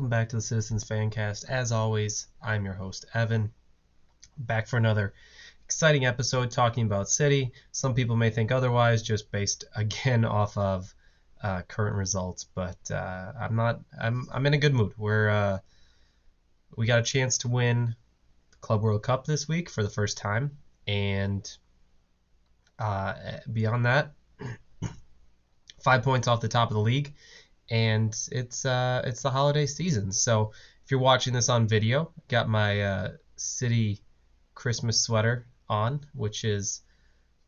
welcome back to the Citizens Fancast. As always, I'm your host, Evan, back for another exciting episode talking about City. Some people may think otherwise, just based again off of current results, but I'm not. I'm in a good mood. We got a chance to win the Club World Cup this week for the first time, and beyond that, 5 points off the top of the league. And it's the holiday season. So if you're watching this on video, got my City Christmas sweater on, which is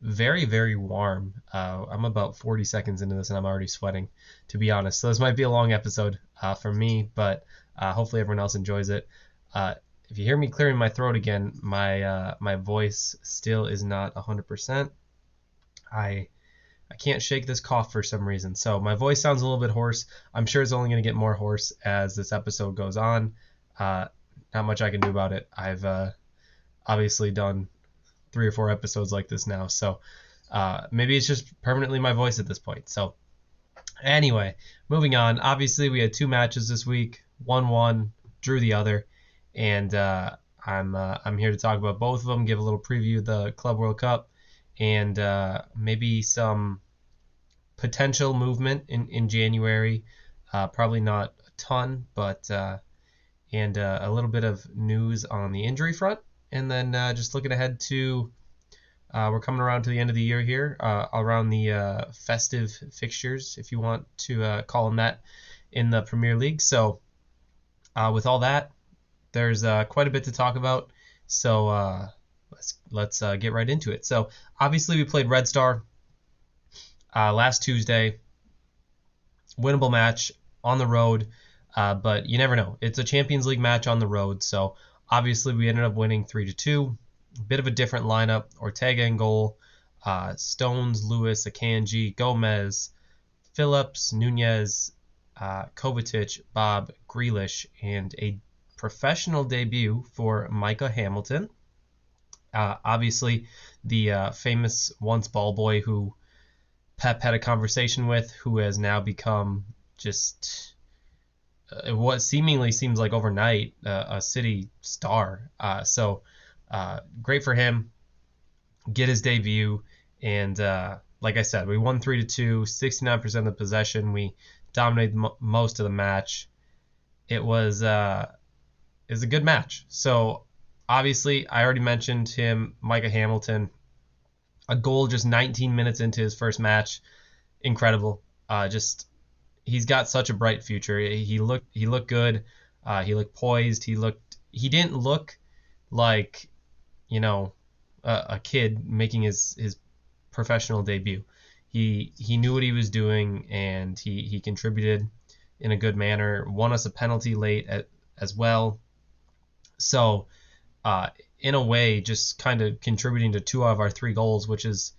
very, very warm. I'm about 40 seconds into this and I'm already sweating, to be honest. So this might be a long episode for me, but hopefully everyone else enjoys it. If you hear me clearing my throat again, my voice still is not 100%. I can't shake this cough for some reason, so my voice sounds a little bit hoarse. I'm sure it's only going to get more hoarse as this episode goes on. Not much I can do about it. I've obviously done 3 or 4 episodes like this now, so maybe it's just permanently my voice at this point. So anyway, moving on. Obviously, we had 2 matches this week. 1-1, drew the other, and I'm here to talk about both of them, give a little preview of the Club World Cup, and maybe some potential movement in January. Probably not a ton, but and a little bit of news on the injury front. And then just looking ahead to, we're coming around to the end of the year here, around the festive fixtures, if you want to call them that, in the Premier League. So with all that, there's quite a bit to talk about. So let's get right into it. So obviously we played Red Star last Tuesday. Winnable match on the road, but you never know. It's a Champions League match on the road, so obviously we ended up winning 3-2. Bit of a different lineup. Ortega in goal, Stones, Lewis, Akanji, Gomez, Phillips, Nunez, Kovacic, Bob, Grealish, and a professional debut for Micah Hamilton. Obviously, the famous once ball boy who Pep had a conversation with, who has now become just what seemingly seems like overnight a City star. So great for him. Get his debut, and like I said, we won 3-2, 69% of the possession. We dominated most of the match. It was a good match. So obviously, I already mentioned him, Micah Hamilton. A goal just 19 minutes into his first match. Incredible. He's got such a bright future. He looked good. He looked poised. He didn't look like, a kid making his professional debut. He knew what he was doing, and he contributed in a good manner. Won us a penalty late as well. So in a way, just kind of contributing to 2 out of our 3 goals, which is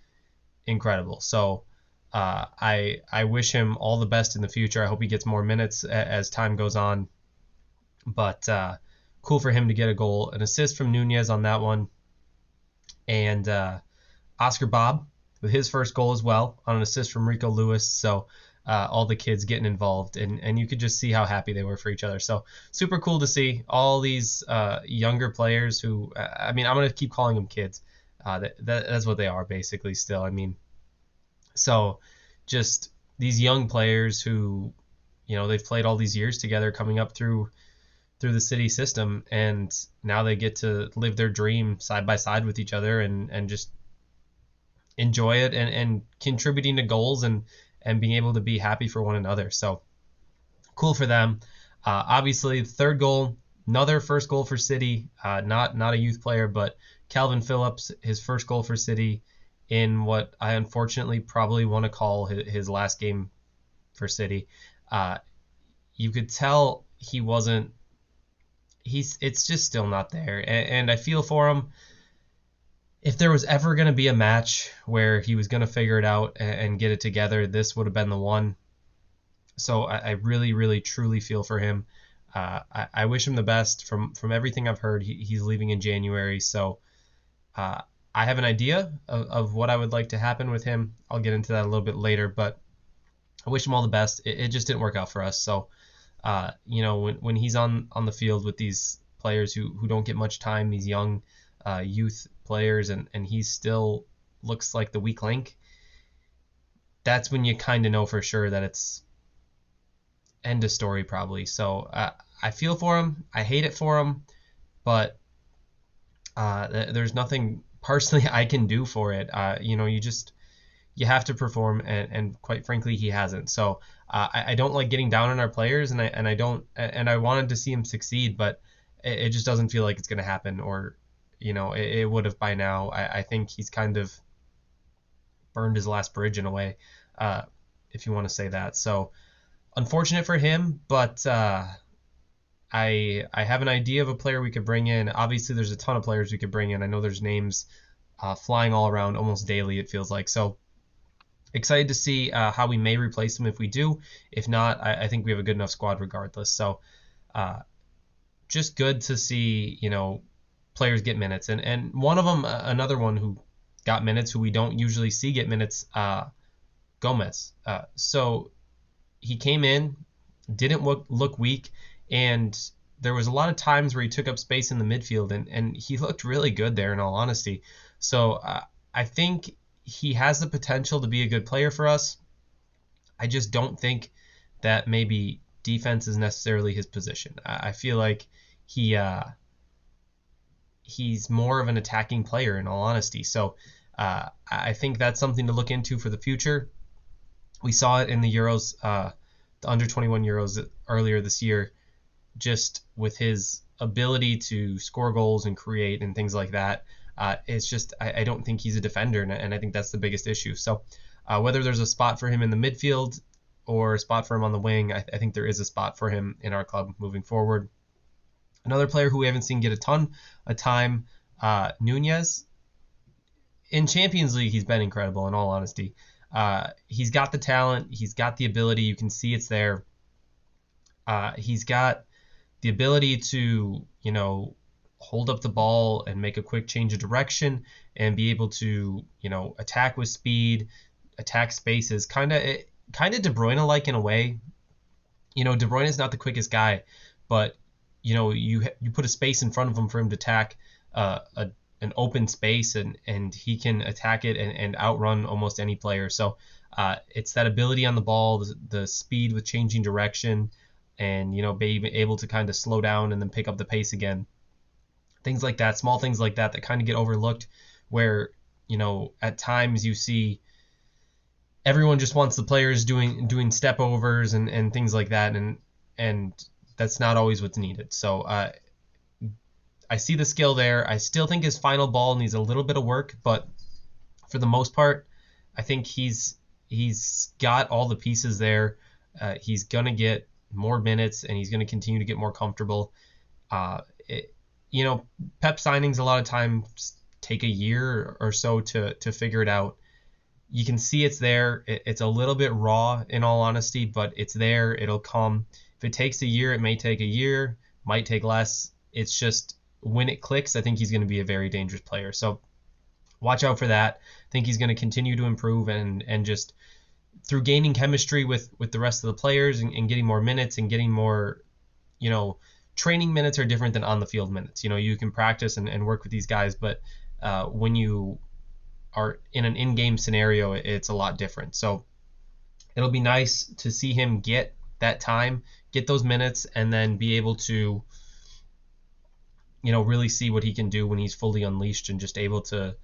incredible. So I wish him all the best in the future. I hope he gets more minutes as time goes on. But cool for him to get a goal. An assist from Nunez on that one. And Oscar Bob with his first goal as well on an assist from Rico Lewis. So all the kids getting involved, and you could just see how happy they were for each other. So super cool to see all these younger players who, I'm going to keep calling them kids. That's what they are basically still. So just these young players who, they've played all these years together coming up through the City system, and now they get to live their dream side by side with each other and just enjoy it and contributing to goals and being able to be happy for one another. So cool for them. Obviously, third goal, another first goal for City. Not a youth player, but Calvin Phillips, his first goal for City in what I unfortunately probably want to call his last game for City. You could tell he wasn't. It's just still not there, and I feel for him. If there was ever going to be a match where he was going to figure it out and get it together, this would have been the one. So I really, really, truly feel for him. I wish him the best. From everything I've heard, he's leaving in January. So I have an idea of what I would like to happen with him. I'll get into that a little bit later, but I wish him all the best. It just didn't work out for us. So When he's on the field with these players who don't get much time, these young youth players, and he still looks like the weak link, that's when you kind of know for sure that it's end of story probably. So I feel for him. I hate it for him, but there's nothing personally I can do for it. You have to perform, and quite frankly, he hasn't. So I don't like getting down on our players, and I wanted to see him succeed, but it just doesn't feel like it's going to happen, or it would have by now. I think he's kind of burned his last bridge in a way, if you want to say that. So unfortunate for him, but I have an idea of a player we could bring in. Obviously, there's a ton of players we could bring in. I know there's names flying all around almost daily, it feels like. So excited to see how we may replace them if we do. If not, I think we have a good enough squad regardless. So just good to see, players get minutes. And one of them, another one who got minutes, who we don't usually see get minutes, Gomez. So he came in, didn't look weak, and there was a lot of times where he took up space in the midfield, and he looked really good there, in all honesty. So I think he has the potential to be a good player for us. I just don't think that maybe defense is necessarily his position. I feel like he's more of an attacking player, in all honesty. So I think that's something to look into for the future. We saw it in the Euros, the under 21 Euros earlier this year, just with his ability to score goals and create and things like that. It's just I don't think he's a defender, and I think that's the biggest issue. So whether there's a spot for him in the midfield or a spot for him on the wing, I think there is a spot for him in our club moving forward. Another player who we haven't seen get a ton of time, Nunez. In Champions League, he's been incredible, in all honesty. He's got the talent. He's got the ability. You can see it's there. He's got the ability to, hold up the ball and make a quick change of direction and be able to, attack with speed, attack spaces, kind of De Bruyne-like in a way. De Bruyne is not the quickest guy, but you put a space in front of him for him to attack an open space, and he can attack it and outrun almost any player. So it's that ability on the ball, the speed with changing direction, and being able to kind of slow down and then pick up the pace again. Things like that, small things like that kind of get overlooked, where at times you see everyone just wants the players doing step overs and things like that, and that's not always what's needed. So I see the skill there. I still think his final ball needs a little bit of work, but for the most part, I think he's got all the pieces there. He's gonna get more minutes, and he's gonna continue to get more comfortable. Pep signings a lot of times take a year or so to figure it out. You can see it's there. It's a little bit raw, in all honesty, but it's there. It'll come. If it takes a year, it may take a year, might take less. It's just when it clicks, I think he's going to be a very dangerous player. So watch out for that. I think he's going to continue to improve, and just through gaining chemistry with the rest of the players and getting more minutes and getting more, training minutes are different than on the field minutes. You can practice and work with these guys, but when you are in an in-game scenario, it's a lot different. So it'll be nice to see him get that time, get those minutes, and then be able to, really see what he can do when he's fully unleashed and just able to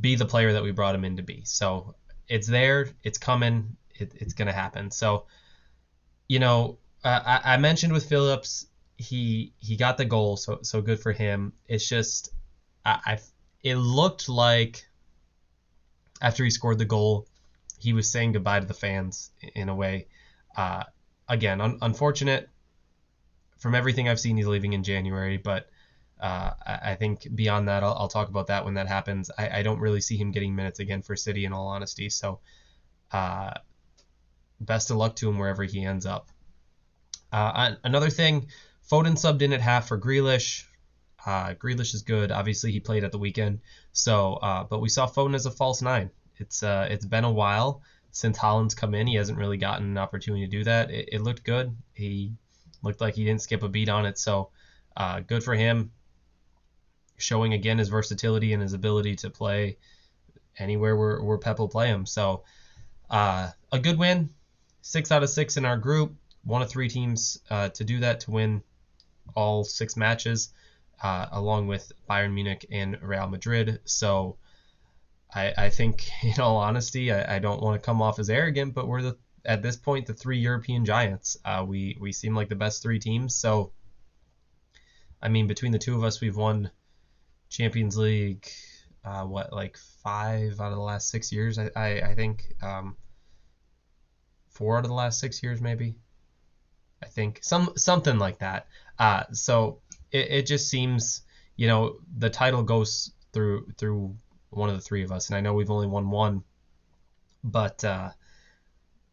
be the player that we brought him in to be. So it's there, it's coming, it's going to happen. So, I mentioned with Phillips, he got the goal, so good for him. It's just, it looked like after he scored the goal, he was saying goodbye to the fans in a way. Again, unfortunate. From everything I've seen, he's leaving in January, but I think beyond that, I'll talk about that when that happens. I don't really see him getting minutes again for City, in all honesty. So best of luck to him wherever he ends up. Another thing, Foden subbed in at half for Grealish. Grealish is good. Obviously, he played at the weekend. So, but we saw Foden as a false nine. It's been a while since Holland's come in, he hasn't really gotten an opportunity to do that. It looked good. He looked like he didn't skip a beat on it. So good for him, showing again his versatility and his ability to play anywhere where Pep will play him. So a good win, 6 out of 6 in our group. One of 3 teams to do that, to win all 6 matches, along with Bayern Munich and Real Madrid. So I think, in all honesty, I don't want to come off as arrogant, but we're at this point the 3 European giants. We seem like the best 3 teams. So, I mean, between the 2 of us, we've won Champions League, 5 out of the last 6 years, I think. 4 out of the last 6 years, maybe. I think something like that. So it just seems, the title goes through one of the 3 of us, and I know we've only won 1, but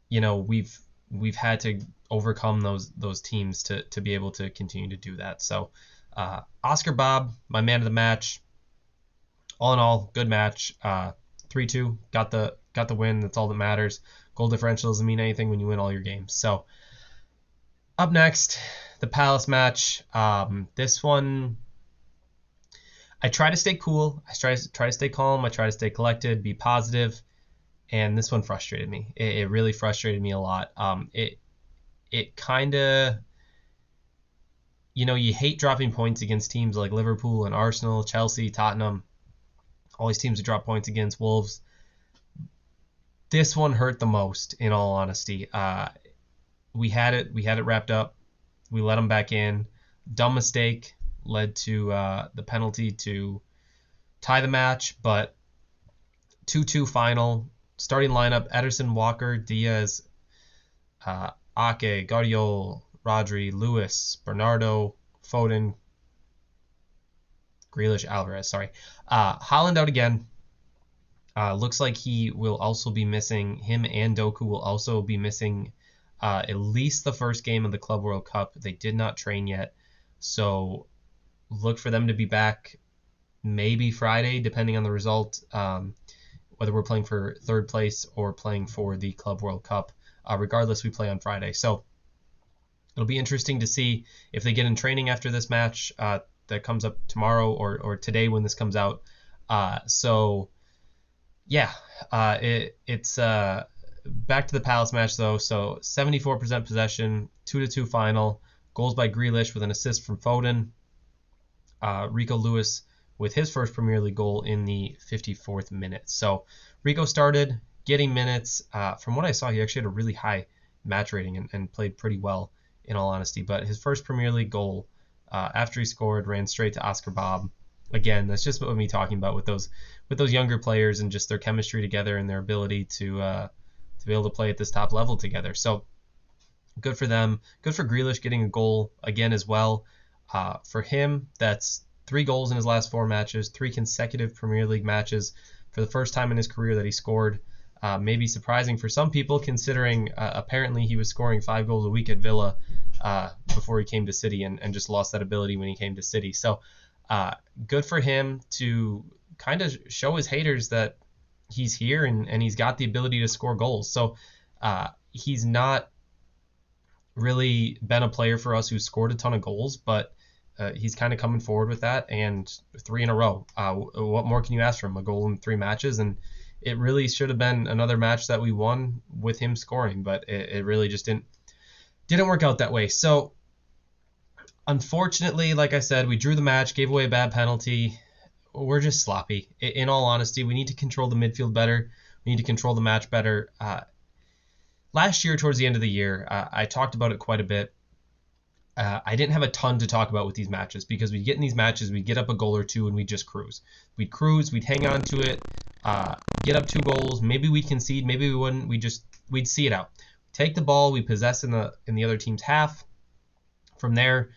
we've had to overcome those teams to be able to continue to do that. So Oscar Bob, my man of the match. All in all, good match. 3-2, got the win. That's all that matters. Goal differential doesn't mean anything when you win all your games. So up next, the Palace match. This one, I try to stay cool. I try to stay calm. I try to stay collected, be positive. And this one frustrated me. It really frustrated me a lot. It kind of, you hate dropping points against teams like Liverpool and Arsenal, Chelsea, Tottenham. All these teams that drop points against Wolves. This one hurt the most, in all honesty. We had it wrapped up. We let them back in. Dumb mistake led to the penalty to tie the match, but 2-2 final. Starting lineup: Ederson, Walker, Diaz, Ake, Guardiola, Rodri, Lewis, Bernardo, Foden, Grealish, Alvarez. Haaland out again. Looks like he will also be missing, him and Doku will also be missing at least the first game of the Club World Cup. They did not train yet, so look for them to be back maybe Friday, depending on the result, whether we're playing for 3rd place or playing for the Club World Cup. Regardless, we play on Friday. So it'll be interesting to see if they get in training after this match that comes up tomorrow or today when this comes out. It's back to the Palace match, though. So 74% possession, 2-2 final. Goals by Grealish with an assist from Foden. Rico Lewis with his first Premier League goal in the 54th minute. So Rico started getting minutes. From what I saw, he actually had a really high match rating and played pretty well, in all honesty. But his first Premier League goal, after he scored, ran straight to Oscar Bob. Again, that's just what me talking about with those younger players and just their chemistry together and their ability to be able to play at this top level together. So good for them. Good for Grealish getting a goal again as well. For him, that's 3 goals in his last 4 matches, 3 consecutive Premier League matches for the first time in his career that he scored. Maybe surprising for some people, considering apparently he was scoring 5 goals a week at Villa before he came to City and just lost that ability when he came to City. So good for him to kind of show his haters that he's here and he's got the ability to score goals. So he's not really been a player for us who scored a ton of goals, but he's kind of coming forward with that, and 3 in a row. What more can you ask from a goal in 3 matches? And it really should have been another match that we won with him scoring, but it really just didn't work out that way. So unfortunately, like I said, we drew the match, gave away a bad penalty. We're just sloppy. In all honesty, we need to control the midfield better. We need to control the match better. Last year, towards the end of the year, I talked about it quite a bit. I didn't have a ton to talk about with these matches because we'd get in these matches, we'd get up a goal or 2, and we'd just cruise. We'd hang on to it, get up 2 goals. Maybe we'd concede, maybe we wouldn't. We'd see it out. Take the ball, we possess in the other team's half. From there,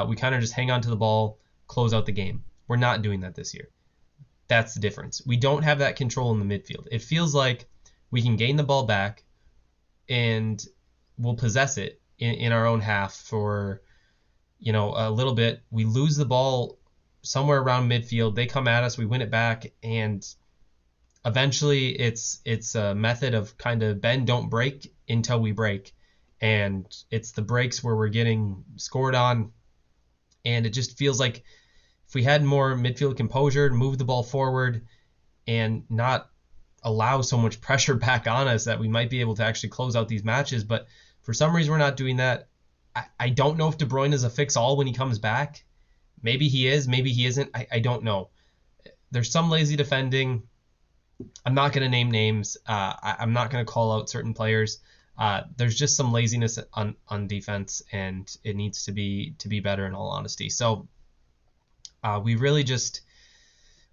we kind of just hang on to the ball, close out the game. We're not doing that this year. That's the difference. We don't have that control in the midfield. It feels like we can gain the ball back and we'll possess it in our own half for, a little bit. We lose the ball somewhere around midfield. They come at us. We win it back. And eventually it's a method of kind of bend, don't break until we break. And it's the breaks where we're getting scored on. And it just feels like if we had more midfield composure, move the ball forward, and not allow so much pressure back on us, that we might be able to actually close out these matches. But for some reason, we're not doing that. I don't know if De Bruyne is a fix-all when he comes back. Maybe he is, maybe he isn't. I don't know. There's some lazy defending. I'm not going to name names. I'm not going to call out certain players. There's just some laziness on defense, and it needs to be better, in all honesty. So we really just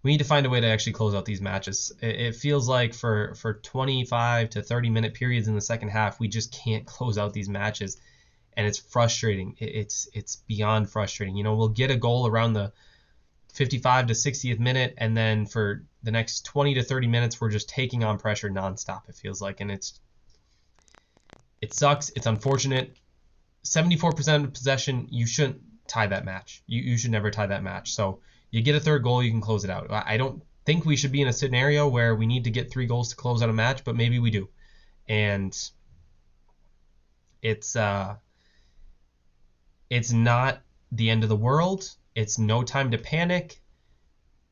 we need to find a way to actually close out these matches. It feels like for 25 to 30 minute periods in the second half, we just can't close out these matches, and it's frustrating. It's beyond frustrating. We'll get a goal around the 55 to 60th minute, and then for the next 20 to 30 minutes, we're just taking on pressure nonstop, it feels like, and it sucks. It's unfortunate. 74% of possession, you shouldn't tie that match. You should never tie that match. So you get a third goal, you can close it out. I don't think we should be in a scenario where we need to get 3 goals to close out a match, but maybe we do. And it's not the end of the world. It's no time to panic.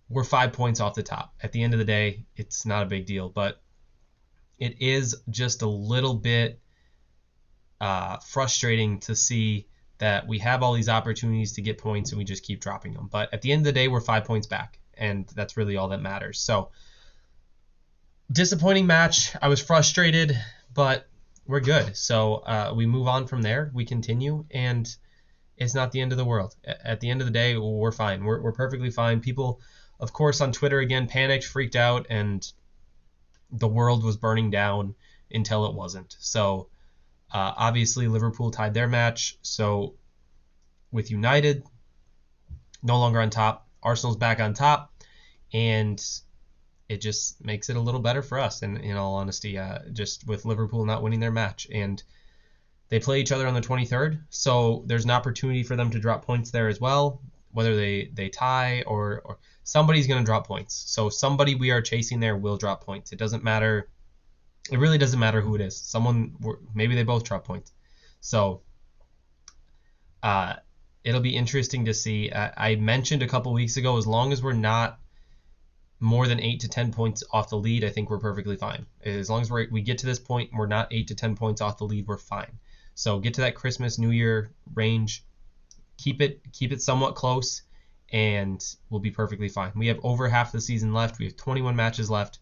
We're 5 points off the top. At the end of the day, it's not a big deal, but it is just a little bit frustrating to see that we have all these opportunities to get points and we just keep dropping them. But at the end of the day, we're 5 points back, and that's really all that matters. So disappointing match. I was frustrated, but we're good. So we move on from there. We continue, and it's not the end of the world. At the end of the day, we're fine. We're perfectly fine. People, of course, on Twitter again panicked, freaked out, and the world was burning down until it wasn't. So obviously Liverpool tied their match. So with United no longer on top, Arsenal's back on top, and it just makes it a little better for us, in all honesty, just with Liverpool not winning their match. And they play each other on the 23rd, so there's an opportunity for them to drop points there as well, whether they tie or somebody's going to drop points. So somebody we are chasing there will drop points. It doesn't matter. It really doesn't matter who it is. Maybe they both drop points. So it'll be interesting to see. I mentioned a couple weeks ago, as long as we're not more than 8 to 10 points off the lead, I think we're perfectly fine. As long as we get to this point, we're not 8 to 10 points off the lead, we're fine. So get to that Christmas, New Year range, keep it somewhat close, and we'll be perfectly fine. We have over half the season left. We have 21 matches left,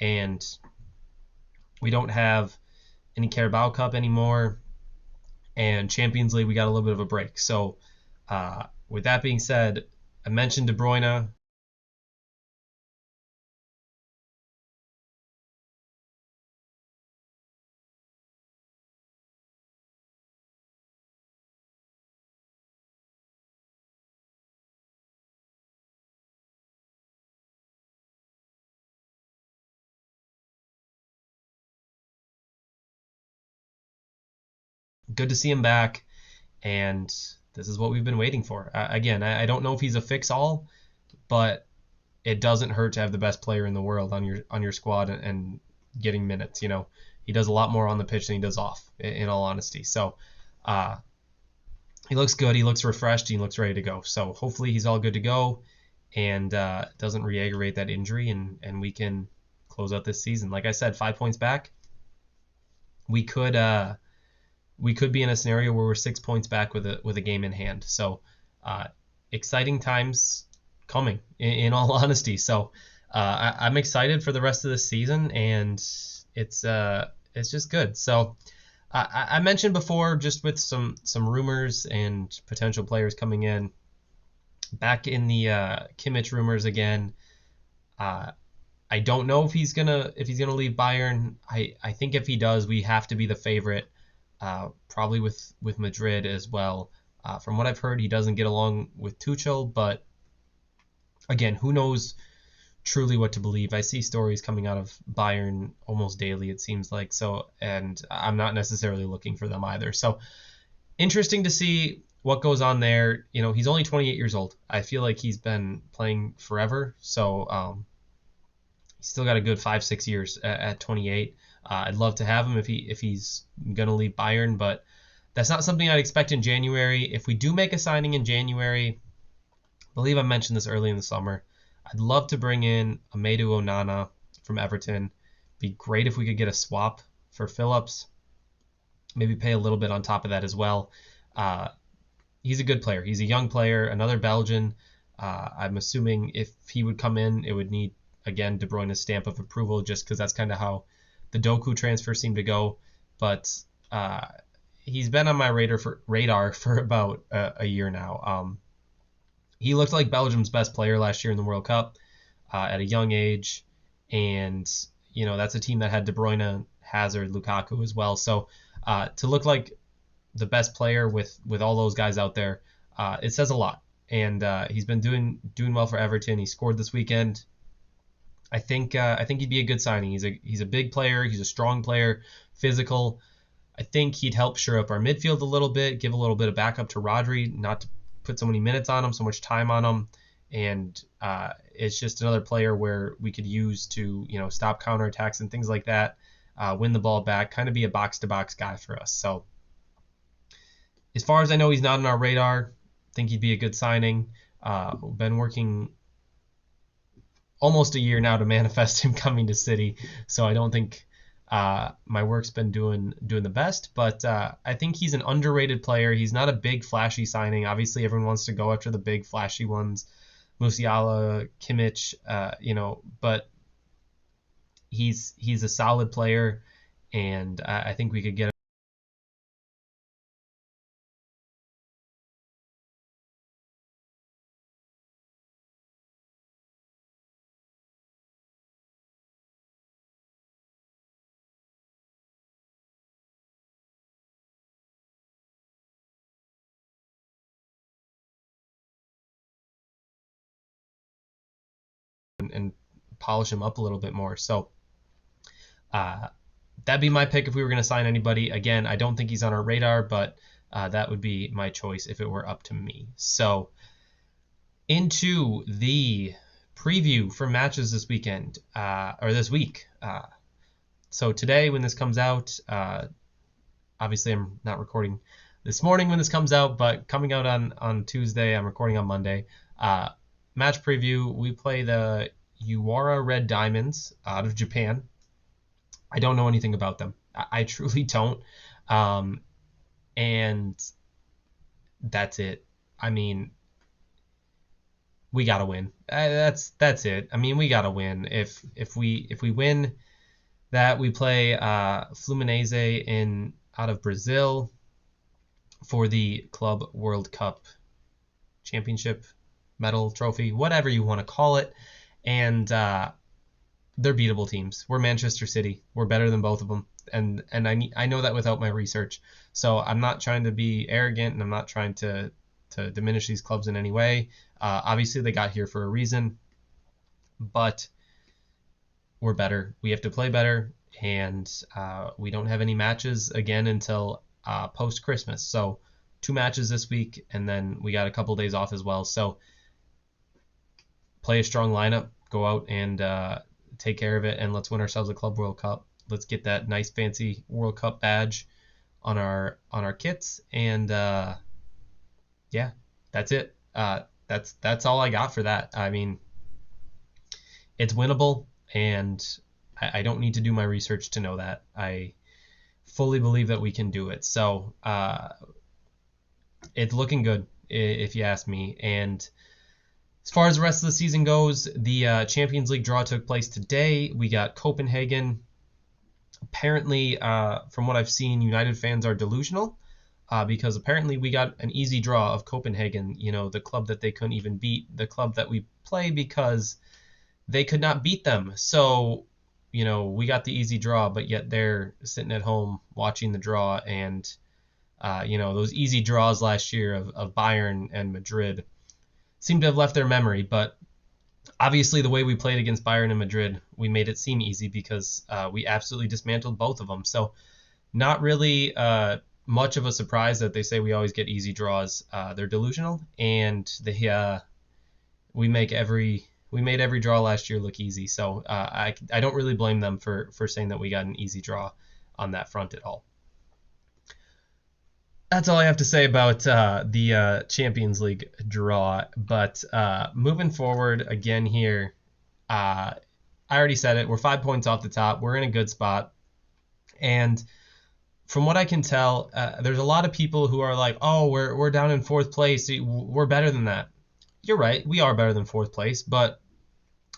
and we don't have any Carabao Cup anymore, and Champions League, we got a little bit of a break. So with that being said, I mentioned De Bruyne. Good to see him back, and this is what we've been waiting for. Again, I don't know if he's a fix-all, but it doesn't hurt to have the best player in the world on your squad and getting minutes. He does a lot more on the pitch than he does off, in all honesty. So he looks good. He looks refreshed. He looks ready to go. So hopefully he's all good to go and doesn't re-aggravate that injury, and we can close out this season. Like I said, 5 points back. We could be in a scenario where we're 6 points back with a game in hand. So exciting times coming, in all honesty. So I'm excited for the rest of the season, and it's just good. So I mentioned before, just with some rumors and potential players coming in, back in the Kimmich rumors again. I don't know if he's gonna leave Bayern. I think if he does, we have to be the favorite. Probably with Madrid as well. From what I've heard, he doesn't get along with Tuchel, but again, who knows truly what to believe. I see stories coming out of Bayern almost daily, it seems like, so, and I'm not necessarily looking for them either. So interesting to see what goes on there. He's only 28 years old. I feel like he's been playing forever, so He's still got a good 5-6 years at 28. I'd love to have him if he's gonna leave Bayern, but that's not something I'd expect in January. If we do make a signing in January, I believe I mentioned this early in the summer, I'd love to bring in Amadou Onana from Everton. Be great if we could get a swap for Phillips. Maybe pay a little bit on top of that as well. He's a good player. He's a young player, another Belgian. I'm assuming if he would come in, it would need, again, De Bruyne's stamp of approval, just because that's kind of how the Doku transfer seemed to go. But he's been on my radar for about a year now. He looked like Belgium's best player last year in the World Cup at a young age, and that's a team that had De Bruyne, Hazard, Lukaku as well. So to look like the best player with all those guys out there, it says a lot. And he's been doing well for Everton. He scored this weekend. I think he'd be a good signing. He's a big player. He's a strong player, physical. I think he'd help shore up our midfield a little bit, give a little bit of backup to Rodri, not to put so many minutes on him, so much time on him. And it's just another player where we could use to stop counterattacks and things like that, win the ball back, kind of be a box-to-box guy for us. So as far as I know, he's not on our radar. I think he'd be a good signing. We've been working almost a year now to manifest him coming to City, so I don't think my work's been doing the best, but I think he's an underrated player. He's not a big flashy signing. Obviously, everyone wants to go after the big flashy ones, Musiala, Kimmich, but he's a solid player, and I think we could get and polish him up a little bit more. So that'd be my pick if we were going to sign anybody. Again, I don't think he's on our radar, but that would be my choice if it were up to me. So into the preview for matches this weekend, or this week. So today, when this comes out, obviously I'm not recording this morning when this comes out, but coming out on Tuesday, I'm recording on Monday. Match preview, we play the Uwara Red Diamonds out of Japan. I don't know anything about them. I truly don't. And that's it. I mean, we gotta win. That's it. I mean, we gotta win. If we win that, we play Fluminense out of Brazil for the Club World Cup Championship medal trophy, whatever you want to call it. And they're beatable teams. We're Manchester City. We're better than both of them. And I know that without my research. So I'm not trying to be arrogant, and I'm not trying to diminish these clubs in any way. Obviously, they got here for a reason, but we're better. We have to play better, and we don't have any matches again until post-Christmas. So 2 matches this week, and then we got a couple days off as well. So play a strong lineup, go out and take care of it, and let's win ourselves a Club World Cup. Let's get that nice fancy World Cup badge on our kits, and yeah, that's it. That's all I got for that. I mean, it's winnable, and I don't need to do my research to know that. I fully believe that we can do it. So it's looking good, if you ask me. And as far as the rest of the season goes, the Champions League draw took place today. We got Copenhagen. Apparently, from what I've seen, United fans are delusional because apparently we got an easy draw of Copenhagen, the club that they couldn't even beat, the club that we play because they could not beat them. So, we got the easy draw, but yet they're sitting at home watching the draw. And, those easy draws last year of Bayern and Madrid seem to have left their memory. But obviously the way we played against Bayern and Madrid, we made it seem easy because we absolutely dismantled both of them. So not really much of a surprise that they say we always get easy draws. They're delusional, and we make every we made every draw last year look easy. So I don't really blame them for saying that we got an easy draw on that front at all. That's all I have to say about the Champions League draw. But moving forward again here, I already said it. We're 5 points off the top. We're in a good spot. And from what I can tell, there's a lot of people who are like, oh, we're down in 4th place. We're better than that. You're right. We are better than 4th place, but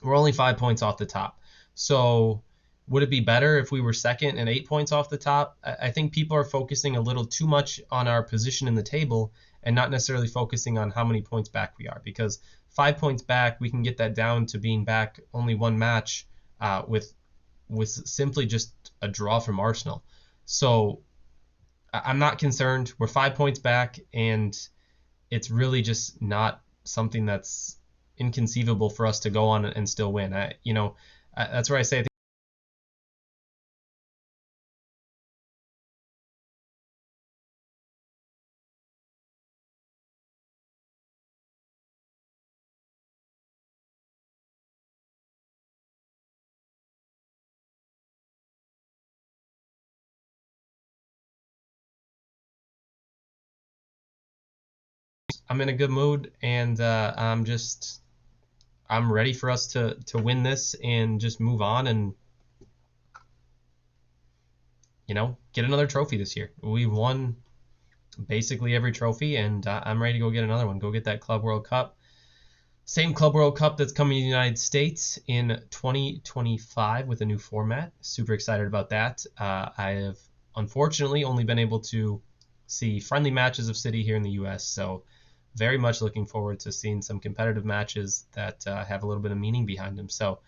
we're only 5 points off the top. So would it be better if we were 2nd and 8 points off the top? I think people are focusing a little too much on our position in the table and not necessarily focusing on how many points back we are, because 5 points back, we can get that down to being back only one match with simply just a draw from Arsenal. So I'm not concerned. We're 5 points back, and it's really just not something that's inconceivable for us to go on and still win. That's where I say I think I'm in a good mood, and I'm ready for us to win this and just move on and get another trophy this year. We've won basically every trophy, and I'm ready to go get another one. Go get that Club World Cup. Same Club World Cup that's coming to the United States in 2025 with a new format. Super excited about that. I have unfortunately only been able to see friendly matches of City here in the U.S., so very much looking forward to seeing some competitive matches that have a little bit of meaning behind them. So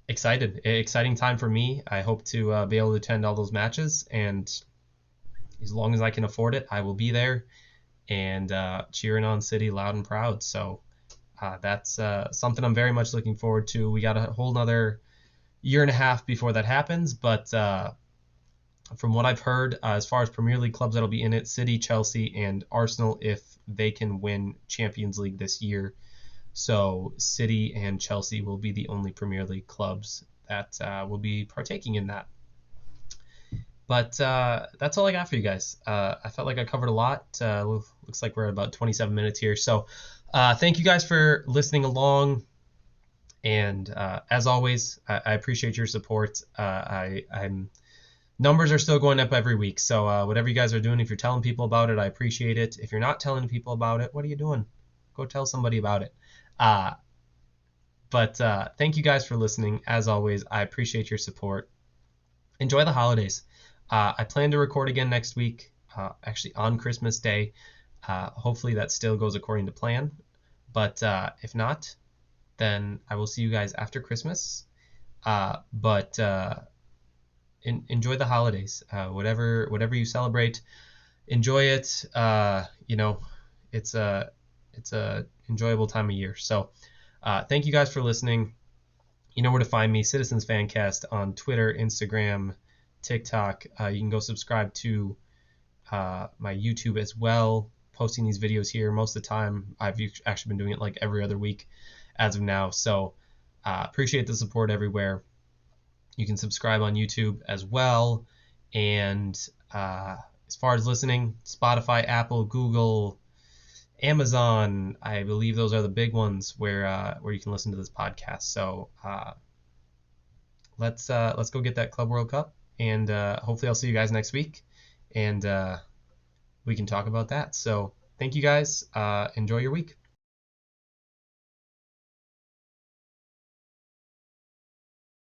exciting time for me. I hope to be able to attend all those matches, and as long as I can afford it, I will be there and cheering on City loud and proud. So that's something I'm very much looking forward to. We got a whole another year and a half before that happens, but from what I've heard, as far as Premier League clubs that'll be in it, City, Chelsea, and Arsenal, if they can win Champions League this year. So City and Chelsea will be the only Premier League clubs that will be partaking in that. But that's all I got for you guys. I felt like I covered a lot. Looks like we're at about 27 minutes here. So thank you guys for listening along. And as always, I appreciate your support. I'm numbers are still going up every week. So whatever you guys are doing, if you're telling people about it, I appreciate it. If you're not telling people about it, what are you doing? Go tell somebody about it. But thank you guys for listening. As always, I appreciate your support. Enjoy the holidays. I plan to record again next week, actually on Christmas Day. Hopefully that still goes according to plan. But if not, then I will see you guys after Christmas. But enjoy the holidays. Whatever you celebrate, enjoy it. It's a enjoyable time of year. So thank you guys for listening. You know where to find me, Citizens Fancast on Twitter, Instagram, TikTok. You can go subscribe to my YouTube as well, posting these videos here most of the time. I've actually been doing it like every other week as of now. So appreciate the support everywhere. You can subscribe on YouTube as well. And as far as listening, Spotify, Apple, Google, Amazon, I believe those are the big ones where you can listen to this podcast. So let's go get that Club World Cup, and hopefully I'll see you guys next week, and we can talk about that. So thank you guys. Enjoy your week.